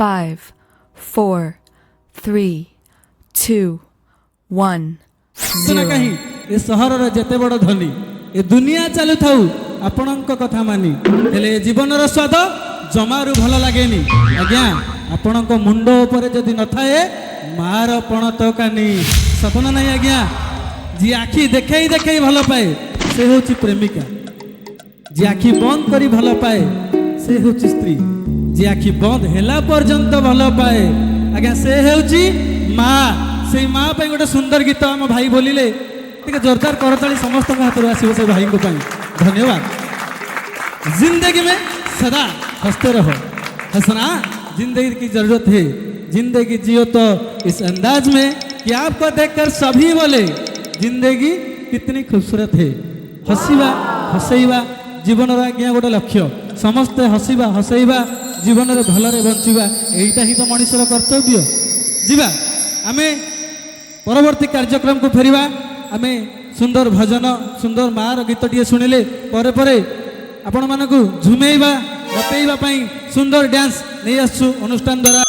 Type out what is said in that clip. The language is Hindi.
5, 4, 3, 2, 1, ना 0. कहीं ए सहर जेते बड़ धनी ए दुनिया चलु थाउ आपणक कथा मानी हेले जीवन स्वाद जमारू भल लगे आज्ञा आपणक मुंड उपर जदि न थाए मार पण तो कानी सपन नहीं आज्ञा जी आखि देखई देखई भल पाए से होची प्रेमिका जी आखि बंद करी भल पाए से होची स्त्री जी आखि बंद हेला पर्यंत भल पाए आज्ञा से होची माँ से माँ पे गोटे सुंदर गीत आम भाई बोलिले टे जोरदार करताली समस्त हाथ आसो से भाई को धन्यवाद। जिंदगी में सदा हंसते रहो हंसना जिंदगी की जरूरत है जिंदगी जियो तो इस अंदाज में कि आपको देखकर सभी बोले जिंदगी कितनी खूबसूरत है। हसीबा हसैबा जीवन आज्ञा गोटे लक्ष्य समस्ते हसीबा हसैबा जीवन में भलरे बंचिबा एटा ही तो मनुष्यर कर्तव्य। जीवा आमे परवर्ती कार्यक्रम को फेरिबा आमे सुंदर भजन सुंदर मार गीतटिए शुणिले परे परे आपण मानकु झुमेइबा बतेइबा पई सुंदर डांस नहीं आसु अनुष्ठान द्वारा।